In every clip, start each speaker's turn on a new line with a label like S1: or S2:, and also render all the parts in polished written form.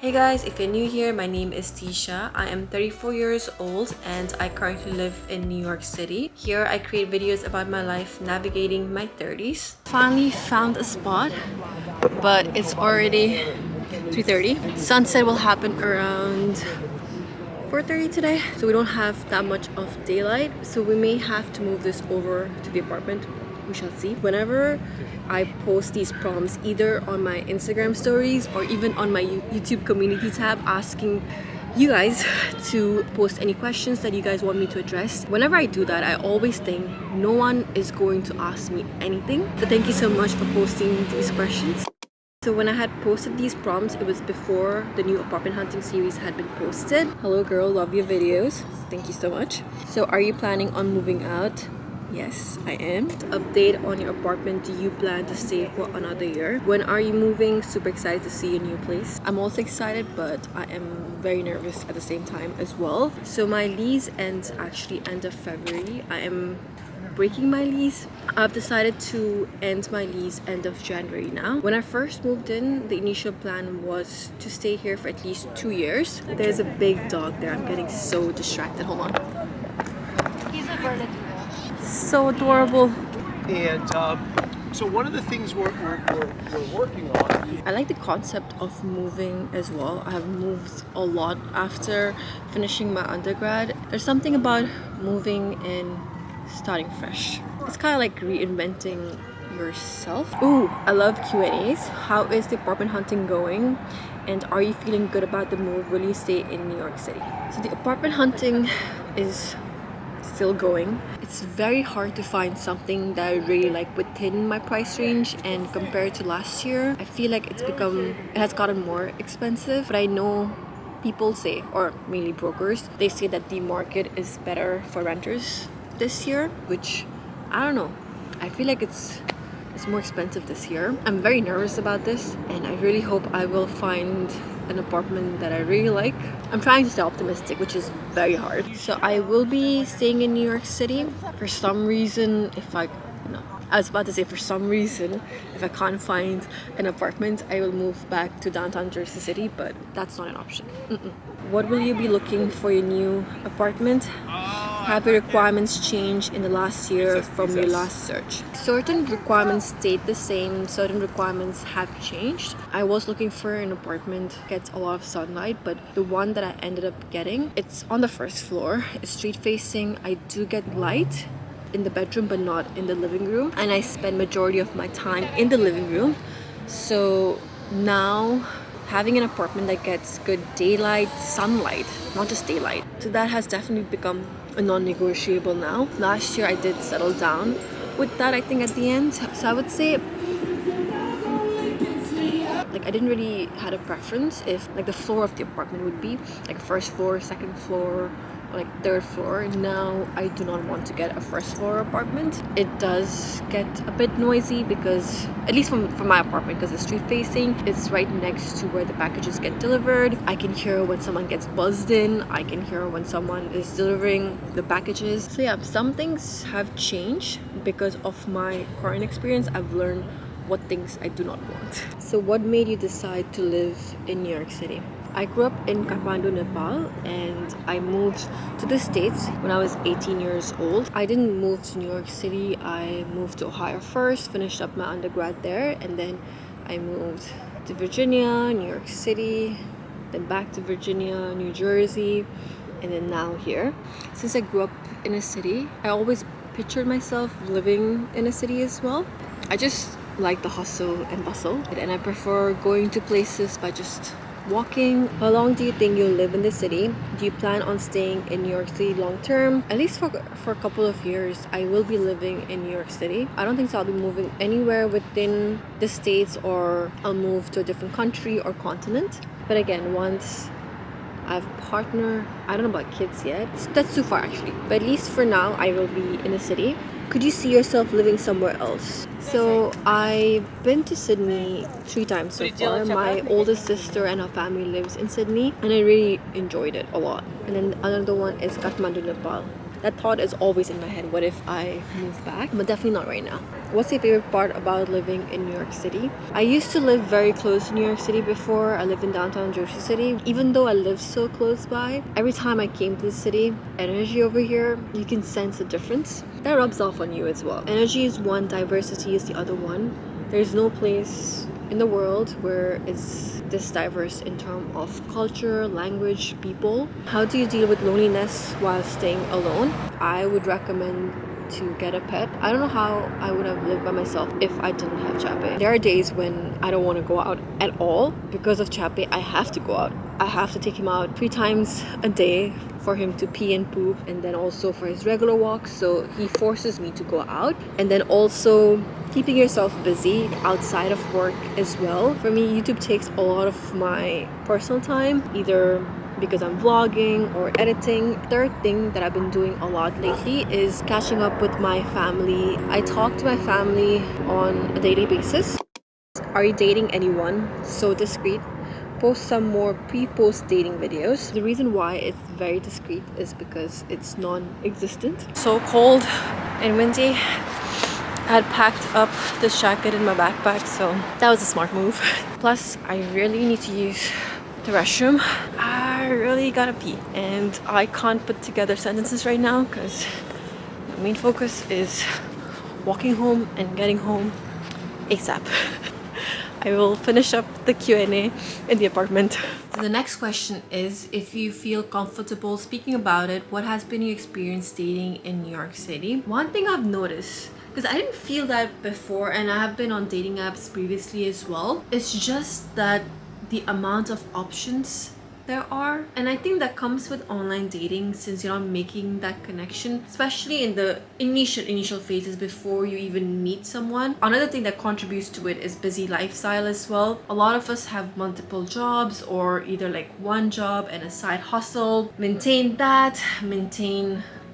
S1: Hey guys, if you're new here, my name is Tisha. I am 34 years old and I currently live in New York City. Here I create videos about my life navigating my 30s. Finally found a spot, but it's already 3:30. Sunset will happen around 4:30 today, so we don't have that much of daylight, so we may have to move this over to the apartment. We shall see. Whenever I post these prompts either on my Instagram stories or even on my YouTube community tab asking you guys to post any questions that you guys want me to address, whenever I do that, I always think no one is going to ask me anything. So thank you so much for posting these questions. So when I had posted these prompts, it was before the new apartment hunting series had been posted. Hello girl, love your videos. Thank you so much. So are you planning on moving out? Yes, I am. Update on your apartment. Do you plan to stay for another year? When are you moving? Super excited to see your new place. I'm also excited, but I am very nervous at the same time as well. So my lease ends actually end of February. I am breaking my lease. I've decided to end my lease end of January now. When I first moved in, the initial plan was to stay here for at least 2 years. There's a big dog there. I'm getting so distracted. Hold on.
S2: He's a Bernedoodle.
S1: So adorable.
S3: And so one of the things we're working on.
S1: I like the concept of moving as well. I have moved a lot after finishing my undergrad. There's something about moving and starting fresh. It's kind of like reinventing yourself. Ooh, I love Q&As. How is the apartment hunting going? And are you feeling good about the move? Will you stay in New York City? So the apartment hunting is still going. It's very hard to find something that I really like within my price range, and compared to last year, I feel like it has gotten more expensive. But I know people say, or mainly brokers, they say that the market is better for renters this year, which I don't know. I feel like it's more expensive this year. I'm very nervous about this, and I really hope I will find an apartment that I really like. I'm trying to stay optimistic, which is very hard. So I will be staying in New York City. For some reason, if I can't find an apartment, I will move back to downtown Jersey City, but that's not an option. What will you be looking for your new apartment? Have your requirements changed in the last year from your last search? Certain requirements stayed the same, certain requirements have changed. I was looking for an apartment that gets a lot of sunlight, but the one that I ended up getting, it's on the first floor. It's street facing. I do get light in the bedroom but not in the living room, and I spend majority of my time in the living room. So now having an apartment that gets good daylight, sunlight, not just daylight, so that has definitely become a non-negotiable now. Last year I did settle down with that, I think, at the end. So I would say like I didn't really had a preference if like the floor of the apartment would be like first floor, second floor, or like third floor. Now I do not want to get a first floor apartment. It does get a bit noisy because, at least from my apartment, because it's street facing, it's right next to where the packages get delivered. I can hear when someone gets buzzed in. I can hear when someone is delivering the packages. So yeah, some things have changed because of my current experience. I've learned what things I do not want. So what made you decide to live in New York City? I grew up in Kathmandu, Nepal, and I moved to the States when I was 18 years old. I didn't move to New York City. I moved to Ohio first, finished up my undergrad there, and then I moved to Virginia, New York City, then back to Virginia, New Jersey, and then now here. Since I grew up in a city, I always pictured myself living in a city as well. I just like the hustle and bustle, and I prefer going to places by just walking. How long do you think you'll live in the city? Do you plan on staying in New York City long term? At least for a couple of years, I will be living in New York City. I don't think so I'll be moving anywhere within the States, or I'll move to a different country or continent. But again, once I have a partner, I don't know about kids yet. That's too far actually. But at least for now, I will be in the city. Could you see yourself living somewhere else? So I've been to Sydney 3 times so far. My oldest sister and her family lives in Sydney, and I really enjoyed it a lot. And then another one is Kathmandu, Nepal. That thought is always in my head. What if I move back? But definitely not right now. What's your favorite part about living in New York City? I used to live very close to New York City before. I lived in downtown Jersey City. Even though I lived so close by, every time I came to the city, energy over here, you can sense a difference. That rubs off on you as well. Energy is one, diversity is the other one. There's no place in the world where it's this diverse in terms of culture, language, people. How do you deal with loneliness while staying alone? I would recommend to get a pet. I don't know how I would have lived by myself if I didn't have Chape. There are days when I don't want to go out at all. Because of Chape, I have to go out. I have to take him out 3 times a day for him to pee and poop, and then also for his regular walks. So he forces me to go out. And then also keeping yourself busy outside of work as well. For me, YouTube takes a lot of my personal time, either because I'm vlogging or editing. Third thing that I've been doing a lot lately is catching up with my family. I talk to my family on a daily basis. Are you dating anyone? So discreet. Post some more pre-post dating videos. The reason why it's very discreet is because it's non-existent. So cold and windy. I had packed up this jacket in my backpack, so that was a smart move. Plus, I really need to use the restroom. I really gotta pee, and I can't put together sentences right now because my main focus is walking home and getting home ASAP. I will finish up the Q&A in the apartment. So the next question is, if you feel comfortable speaking about it, what has been your experience dating in New York City? One thing I've noticed, because I didn't feel that before and I have been on dating apps previously as well, it's just that the amount of options there are, and I think that comes with online dating, since you're not making that connection, especially in the initial phases before you even meet someone. Another thing that contributes to it is busy lifestyle as well. A lot of us have multiple jobs, or either like one job and a side hustle. Maintain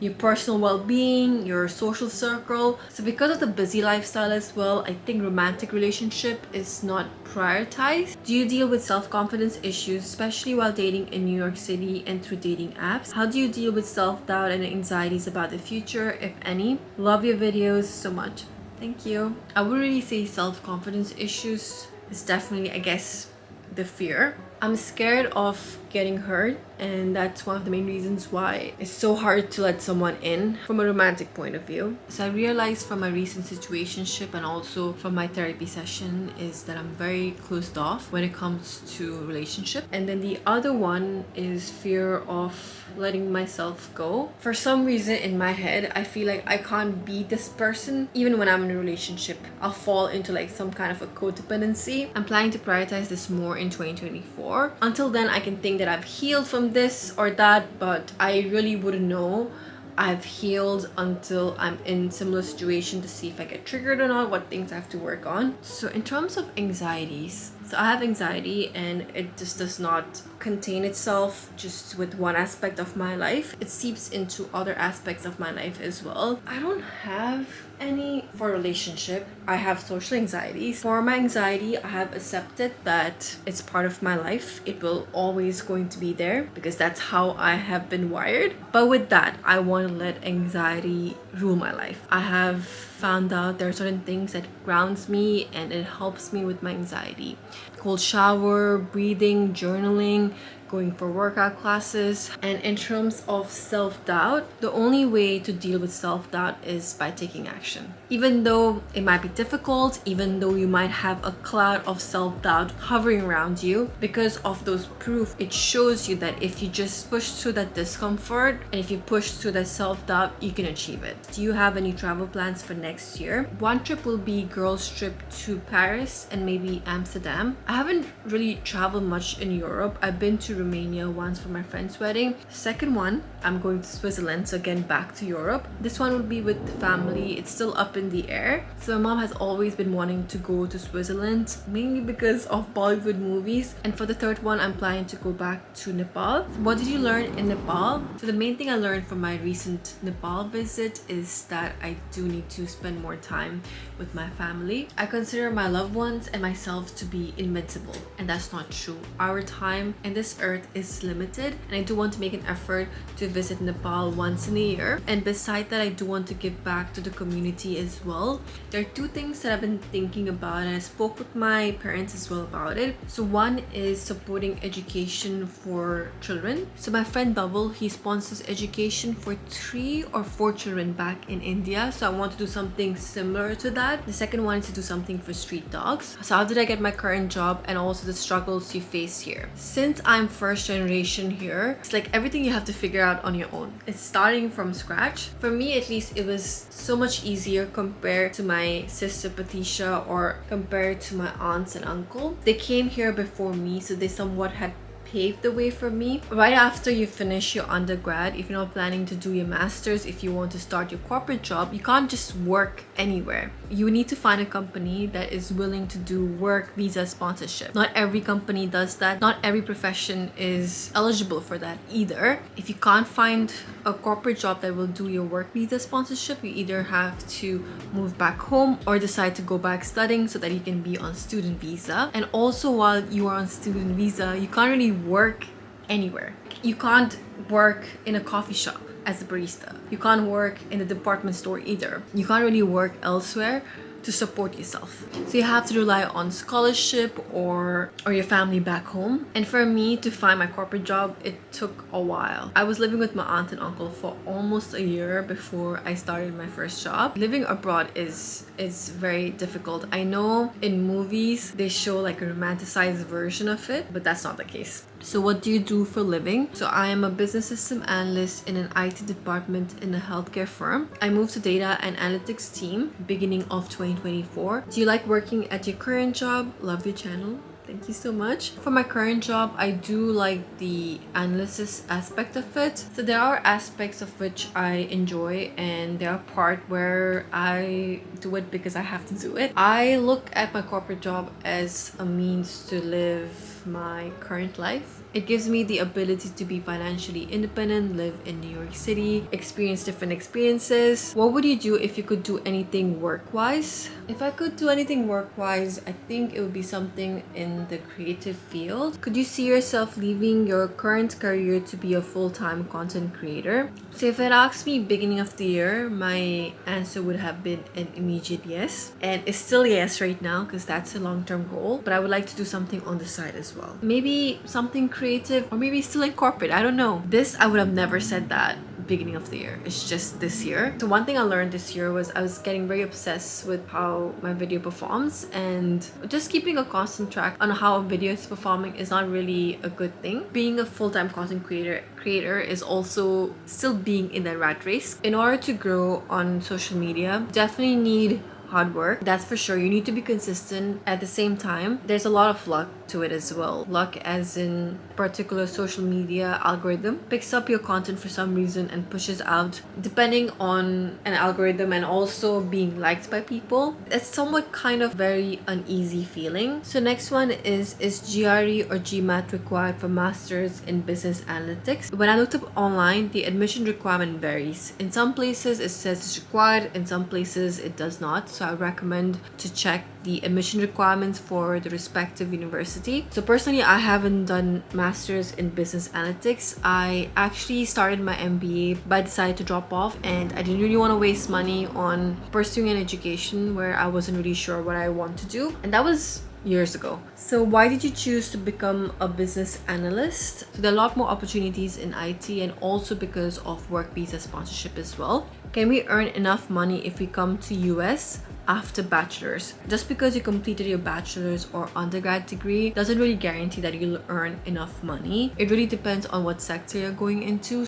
S1: your personal well-being, your social circle. So because of the busy lifestyle as well, I think romantic relationship is not prioritized. Do you deal with self-confidence issues, especially while dating in New York City and through dating apps? How do you deal with self-doubt and anxieties about the future, if any? Love your videos so much. Thank you. I would really say self-confidence issues is definitely, I guess, the fear. I'm scared of getting hurt, and that's one of the main reasons why it's so hard to let someone in from a romantic point of view. So I realized from my recent situationship and also from my therapy session is that I'm very closed off when it comes to relationship. And then the other one is fear of letting myself go. For some reason in my head, I feel like I can't be this person even when I'm in a relationship. I'll fall into like some kind of a codependency. I'm planning to prioritize this more in 2024. Until then, I can think that I've healed from this or that, but I really wouldn't know I've healed until I'm in similar situation to see if I get triggered or not, what things I have to work on. So in terms of anxieties, so I have anxiety, and it just does not contain itself just with one aspect of my life. It seeps into other aspects of my life as well. I don't have any for relationship. I have social anxieties. For my anxiety, I have accepted that it's part of my life. It will always going to be there because that's how I have been wired. But with that, I want to let anxiety rule my life. I have found out there are certain things that grounds me and it helps me with my anxiety. Cold shower, breathing, journaling, going for workout classes. And in terms of self-doubt, the only way to deal with self-doubt is by taking action. Even though it might be difficult, even though you might have a cloud of self-doubt hovering around you, because of those proof, it shows you that if you just push through that discomfort and if you push through that self-doubt, you can achieve it. Do you have any travel plans for next year? One trip will be girls trip to Paris and maybe Amsterdam. I haven't really traveled much in Europe. I've been to Romania once for my friend's wedding. Second one, I'm going to Switzerland, so again back to Europe. This one will be with the family. It's still up in the air. So my mom has always been wanting to go to Switzerland, mainly because of Bollywood movies. And for the third one, I'm planning to go back to Nepal. What did you learn in Nepal? So the main thing I learned from my recent Nepal visit is that I do need to spend more time with my family. I consider my loved ones and myself to be in inevitable, and that's not true. Our time in this earth is limited, and I do want to make an effort to visit Nepal once in a year. And beside that, I do want to give back to the community as well. There are two things that I've been thinking about, and I spoke with my parents as well about it. So one is supporting education for children. So my friend Bubble, he sponsors education for 3 or 4 children back in India. So I want to do something similar to that. The second one is to do something for street dogs. So how did I get my current job, and also the struggles you face here? Since I'm first generation here, it's like everything you have to figure out on your own. It's starting from scratch. For me at least, it was so much easier compared to my sister Tisha or compared to my aunts and uncle. They came here before me, so they somewhat had paved the way for me. Right after you finish your undergrad, if you're not planning to do your master's, if you want to start your corporate job, you can't just work anywhere. You need to find a company that is willing to do work visa sponsorship. Not every company does that. Not every profession is eligible for that either. If you can't find a corporate job that will do your work visa sponsorship, you either have to move back home or decide to go back studying so that you can be on student visa. And also, while you are on student visa, you can't really work anywhere. You can't work in a coffee shop as a barista. You can't work in a department store either. You can't really work elsewhere to support yourself. So you have to rely on scholarship or your family back home. And for me to find my corporate job, it took a while. I was living with my aunt and uncle for almost a year before I started my first job. Living abroad is very difficult. I know in movies they show like a romanticized version of it, but that's not the case. So what do you do for a living? So I am a business system analyst in an IT department in a healthcare firm. I moved to data and analytics team beginning of 2024. Do you like working at your current job? Love your channel. Thank you so much. For my current job, I do like the analysis aspect of it. So there are aspects of which I enjoy, and there are parts where I do it because I have to do it. I look at my corporate job as a means to live my current life. It gives me the ability to be financially independent, live in New York City, experience different experiences. What would you do if you could do anything work-wise? If I could do anything work-wise, I think it would be something in the creative field. Could you see yourself leaving your current career to be a full-time content creator? So if it asked me beginning of the year, my answer would have been an immediate yes. And it's still yes right now because that's a long-term goal. But I would like to do something on the side as well. Maybe something creative, or maybe still in corporate. I don't know. This, I would have never said that beginning of the year. It's just this year. So one thing I learned this year was I was getting very obsessed with how my video performs, and just keeping a constant track on how a video is performing is not really a good thing. Being a full-time content creator is also still being in that rat race. In order to grow on social media, definitely need hard work. That's for sure. You need to be consistent. At the same time, there's a lot of luck to it as well. Luck as in particular social media algorithm picks up your content for some reason and pushes out depending on an algorithm, and also being liked by people. It's somewhat kind of very uneasy feeling. So next one is GRE or GMAT required for masters in business analytics? When I looked up online, the admission requirement varies. In some places it says it's required, in some places it does not. So I recommend to check the admission requirements for the respective university. So personally, I haven't done masters in business analytics. I actually started my MBA, but I decided to drop off, and I didn't really want to waste money on pursuing an education where I wasn't really sure what I want to do, and that was years ago. So why did you choose to become a business analyst? So there are a lot more opportunities in IT, and also because of work visa sponsorship as well. Can we earn enough money if we come to US after bachelor's? Just because you completed your bachelor's or undergrad degree doesn't really guarantee that you'll earn enough money. It really depends on what sector you're going into.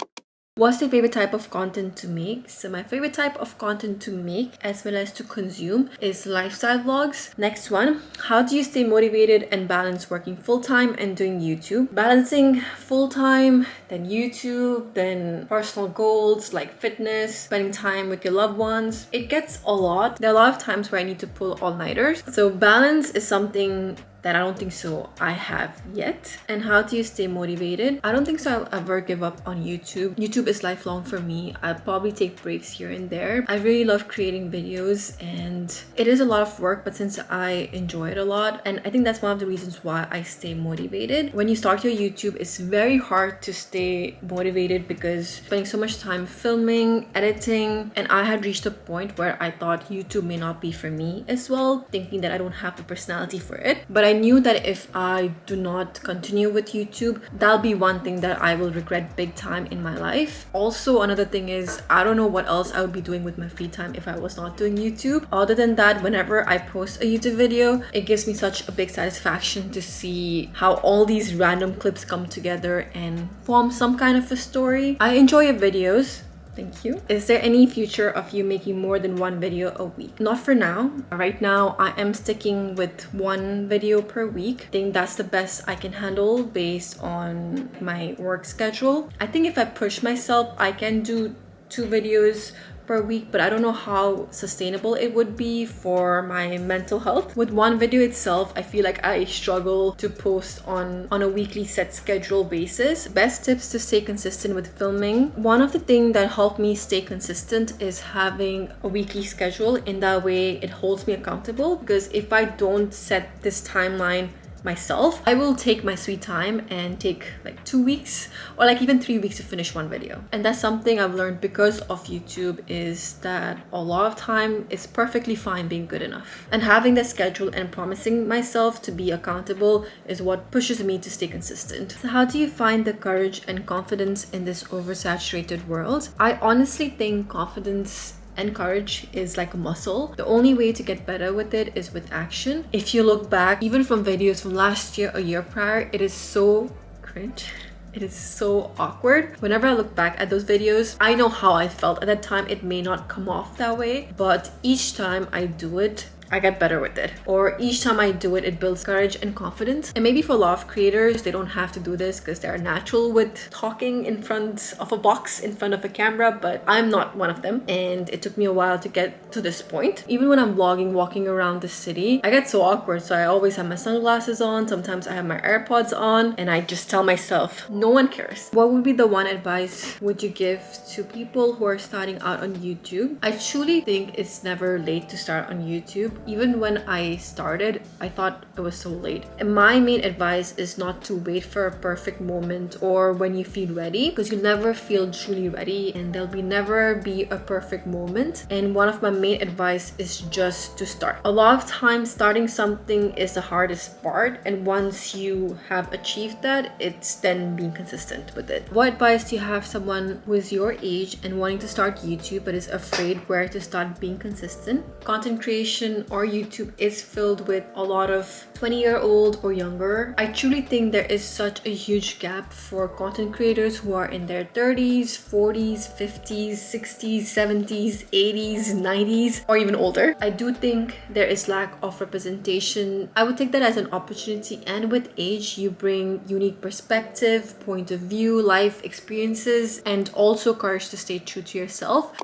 S1: What's your favorite type of content to make? So my favorite type of content to make as well as to consume is lifestyle vlogs. Next one, how do you stay motivated and balance working full-time and doing YouTube? Balancing full-time, then YouTube, then personal goals like fitness, spending time with your loved ones. It gets a lot. There are a lot of times where I need to pull all-nighters. So balance is something that I don't think so I have yet. And how do you stay motivated? I don't think so I'll ever give up on YouTube. YouTube is lifelong for me. I'll probably take breaks here and there. I really love creating videos and it is a lot of work, but since I enjoy it a lot, and I think that's one of the reasons why I stay motivated. When you start your YouTube, it's very hard to stay motivated because spending so much time filming, editing, and I had reached a point where I thought YouTube may not be for me as well, thinking that I don't have the personality for it. But I knew that if I do not continue with YouTube, that'll be one thing that I will regret big time in my life. Also, another thing is I don't know what else I would be doing with my free time if I was not doing YouTube. Other than that, whenever I post a YouTube video, it gives me such a big satisfaction to see how all these random clips come together and form some kind of a story. I enjoy your videos. Thank you. Is there any future of you making more than one video a week? Not for now. Right now, I am sticking with one video per week. I think that's the best I can handle based on my work schedule. I think if I push myself, I can do 2 videos per week, but I don't know how sustainable it would be for my mental health. With one video itself, I feel like I struggle to post on a weekly set schedule basis. Best tips to stay consistent with filming. One of the things that helped me stay consistent is having a weekly schedule. In that way, it holds me accountable, because if I don't set this timeline myself, I will take my sweet time and take like 2 weeks or like even 3 weeks to finish one video. And that's something I've learned because of YouTube, is that a lot of time it's perfectly fine being good enough. And having that schedule and promising myself to be accountable is what pushes me to stay consistent. So how do you find the courage and confidence in this oversaturated world? I honestly think confidence and courage is like a muscle. The only way to get better with it is with action. If you look back, even from videos from last year or year prior, it is so cringe. It is so awkward. Whenever I look back at those videos, I know how I felt at that time. It may not come off that way, but each time I do it, I get better with it. Or each time I do it, it builds courage and confidence. And maybe for a lot of creators, they don't have to do this because they're natural with talking in front of a box, in front of a camera, but I'm not one of them. And it took me a while to get to this point. Even when I'm vlogging, walking around the city, I get so awkward. So I always have my sunglasses on. Sometimes I have my AirPods on and I just tell myself, no one cares. What would be the one advice would you give to people who are starting out on YouTube? I truly think it's never late to start on YouTube. Even when I started, I thought it was so late. And my main advice is not to wait for a perfect moment or when you feel ready, because you'll never feel truly ready and there'll never be a perfect moment. And one of my main advice is just to start. A lot of times starting something is the hardest part, and once you have achieved that, it's then being consistent with it. What advice do you have someone who is your age and wanting to start YouTube but is afraid where to start being consistent? Content creation or YouTube is filled with a lot of 20-year-old or younger. I truly think there is such a huge gap for content creators who are in their 30s, 40s, 50s, 60s, 70s, 80s, 90s, or even older. I do think there is lack of representation. I would take that as an opportunity, and with age, you bring unique perspective, point of view, life experiences, and also courage to stay true to yourself.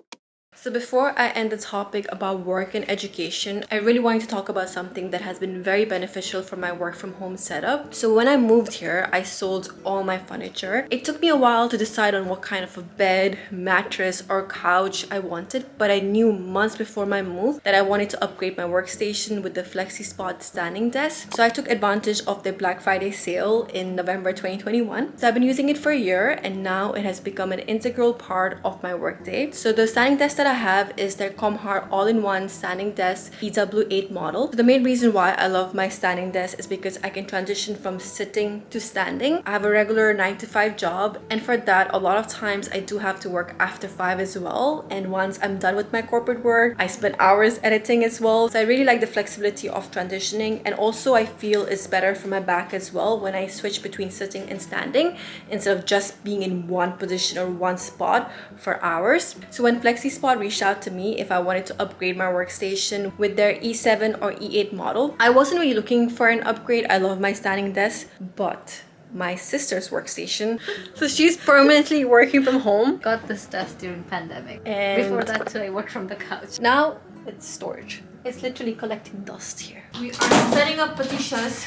S1: So before I end the topic about work and education, I really wanted to talk about something that has been very beneficial for my work from home setup. So when I moved here, I sold all my furniture. It took me a while to decide on what kind of a bed, mattress, or couch I wanted, but I knew months before my move that I wanted to upgrade my workstation with the FlexiSpot standing desk. So I took advantage of the Black Friday sale in November 2021. So I've been using it for a year, and now it has become an integral part of my workday. So the standing desk that I have is their Comhar all-in-one standing desk EW8 model. So the main reason why I love my standing desk is because I can transition from sitting to standing. I have a regular 9-to-5 job, and for that, a lot of times I do have to work after 5 as well. And once I'm done with my corporate work, I spend hours editing as well. So I really like the flexibility of transitioning, and also I feel it's better for my back as well when I switch between sitting and standing instead of just being in one position or one spot for hours. So when FlexiSpot reached out to me if I wanted to upgrade my workstation with their E7 or E8 model, I wasn't really looking for an upgrade. I love my standing desk, but my sister's workstation, so she's permanently working from home.
S2: Got this desk during pandemic.
S1: And
S2: before that too, I worked from the couch.
S1: Now it's storage. It's literally collecting dust here. We are setting up Patisha's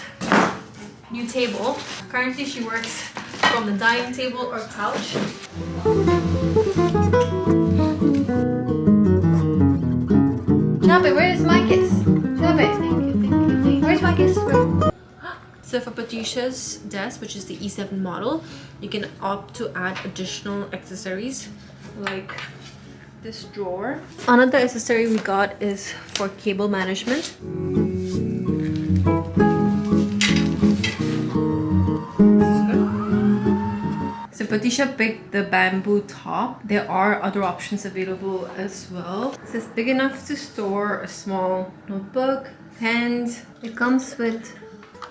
S1: new table. Currently she works from the dining table or couch. Chabe, where is my kiss? Chabe, thank you. Where's my kiss? So for Patisha's desk, which is the E7 model, you can opt to add additional accessories like this drawer. Another accessory we got is for cable management. So Patisha picked the bamboo top. There are other options available as well. So it's big enough to store a small notebook, pens. It comes with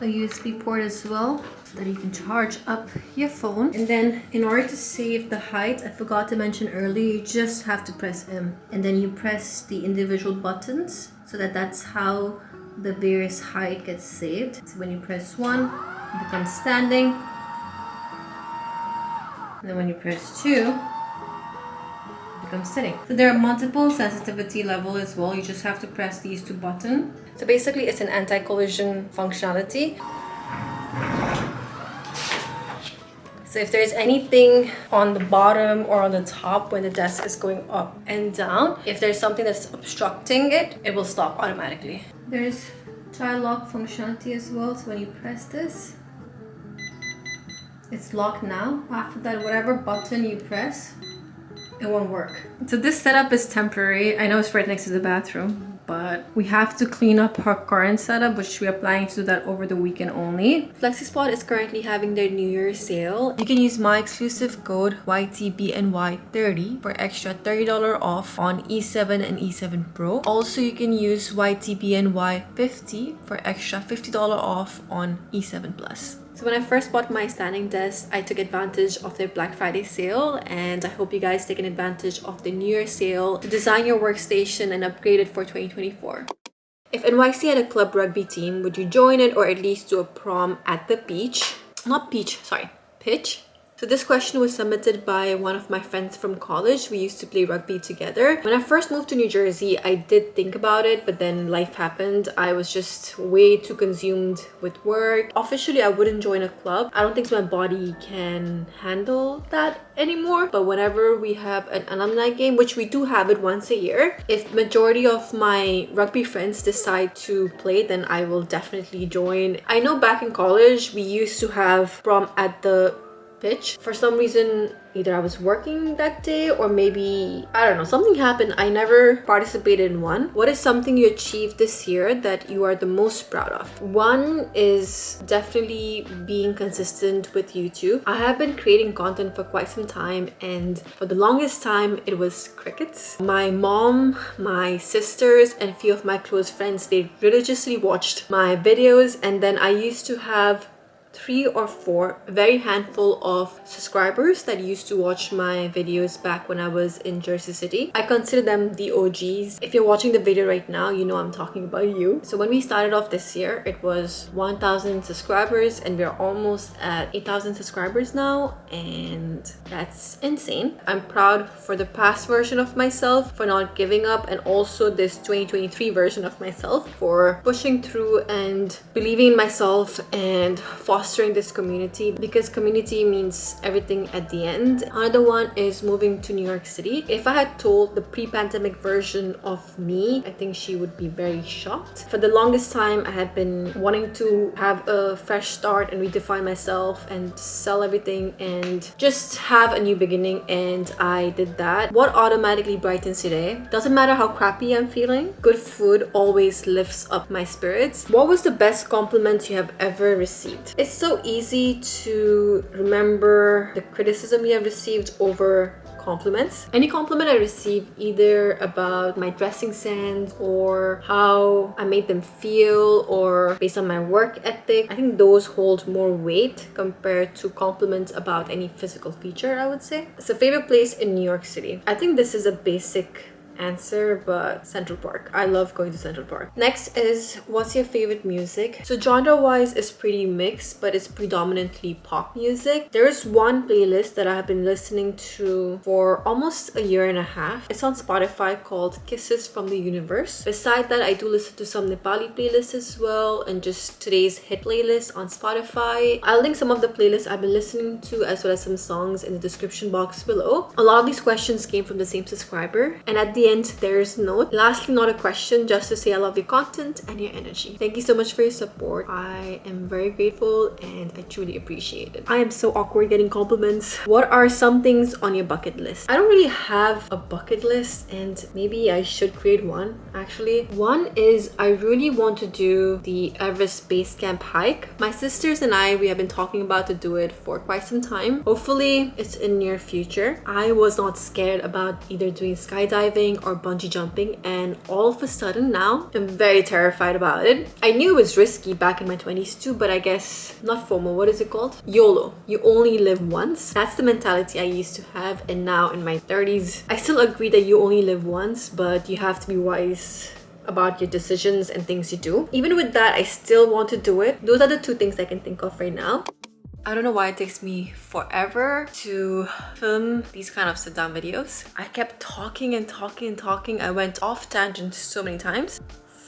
S1: a USB port as well, so that you can charge up your phone. And then in order to save the height, I forgot to mention earlier, you just have to press M. And then you press the individual buttons so that that's how the various height gets saved. So when you press 1, it becomes standing. And then when you press 2, it becomes sitting. So there are multiple sensitivity level as well. You just have to press these 2 buttons. So basically it's an anti-collision functionality. So if there's anything on the bottom or on the top when the desk is going up and down, if there's something that's obstructing it, it will stop automatically. There's child lock functionality as well. So when you press this, it's locked now. After that, whatever button you press, it won't work. So this setup is temporary. I know it's right next to the bathroom, but we have to clean up our current setup, which we are planning to do that over the weekend only. FlexiSpot is currently having their New Year's sale. You can use my exclusive code YTBNY30 for extra $30 off on E7 and E7 Pro. Also, you can use YTBNY50 for extra $50 off on E7 Plus. So when I first bought my standing desk, I took advantage of their Black Friday sale, and I hope you guys take advantage of the New Year sale to design your workstation and upgrade it for 2024. If NYC had a club rugby team, would you join it or at least do a prom at the beach? Not beach, sorry, pitch. So this question was submitted by one of my friends from college. We used to play rugby together. When I first moved to New Jersey, I did think about it, but then life happened. I was just way too consumed with work. Officially, I wouldn't join a club. I don't think my body can handle that anymore. But whenever we have an alumni game, which we do have it once a year, if majority of my rugby friends decide to play, then I will definitely join. I know back in college, we used to have prom at the pitch. For some reason, either I was working that day or maybe, I don't know, something happened. I never participated in one. What is something you achieved this year that you are the most proud of? One is definitely being consistent with YouTube. I have been creating content for quite some time, and for the longest time it was crickets. My mom, my sisters, and a few of my close friends, they religiously watched my videos, and then I used to have 3 or 4, a very handful of subscribers that used to watch my videos back when I was in Jersey City. I consider them the OGs. If you're watching the video right now, you know I'm talking about you. So when we started off this year, it was 1,000 subscribers and we're almost at 8,000 subscribers now, and that's insane. I'm proud for the past version of myself for not giving up, and also this 2023 version of myself for pushing through and believing in myself and fostering this community, because community means everything at the end. Another one is moving to New York City. If I had told the pre-pandemic version of me, I think she would be very shocked. For the longest time, I had been wanting to have a fresh start and redefine myself and sell everything and just have a new beginning, and I did that. What automatically brightens today? Doesn't matter how crappy I'm feeling, good food always lifts up my spirits. What was the best compliment you have ever received? It's so easy to remember the criticism you have received over compliments. Any compliment I receive, either about my dressing sense or how I made them feel or based on my work ethic, I think those hold more weight compared to compliments about any physical feature, I would say. So favorite place in New York City. I think this is a basic answer, but Central Park. I love going to Central Park. Next is, what's your favorite music? So genre wise is pretty mixed, but it's predominantly pop music. There is one playlist that I have been listening to for almost a year and a half. It's on Spotify called Kisses from the Universe. Beside that, I do listen to some Nepali playlists as well, and just today's hit playlist on Spotify. I'll link some of the playlists I've been listening to as well as some songs in the description box below. A lot of these questions came from the same subscriber, and at the end there's note. Lastly, not a question, just to say I love your content and your energy. Thank you so much for your support. I am very grateful and I truly appreciate it. I am so awkward getting compliments. What are some things on your bucket list? I don't really have a bucket list, and maybe I should create one actually. One is, I really want to do the Everest base camp hike. My sisters and I, we have been talking about to do it for quite some time. Hopefully it's in near future. I was not scared about either doing skydiving or bungee jumping, and all of a sudden now I'm very terrified about it. I knew it was risky back in my 20s too, but I guess not FOMO, what is it called? YOLO. You only live once. That's the mentality I used to have, and now in my 30s I still agree that you only live once, but you have to be wise about your decisions and things you do. Even with that, I still want to do it. Those are the two things I can think of right now. I don't know why it takes me forever to film these kind of sit down videos. I kept talking and talking and talking. I went off tangent so many times.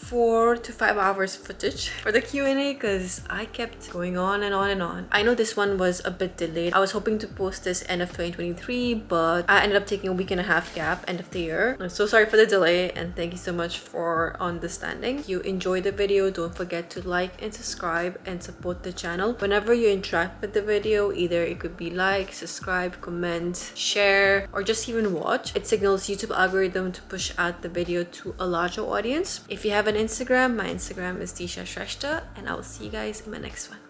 S1: 4 to 5 hours footage for the Q&A because I kept going on and on and on. I know this one was a bit delayed. I was hoping to post this end of 2023, but I ended up taking a week and a half gap end of the year. I'm so sorry for the delay, and thank you so much for understanding. If you enjoyed the video, don't forget to like and subscribe and support the channel. Whenever you interact with the video, either it could be like, subscribe, comment, share, or just even watch. It signals YouTube algorithm to push out the video to a larger audience. If you have an Instagram, my Instagram is Tisha, and I will see you guys in my next one.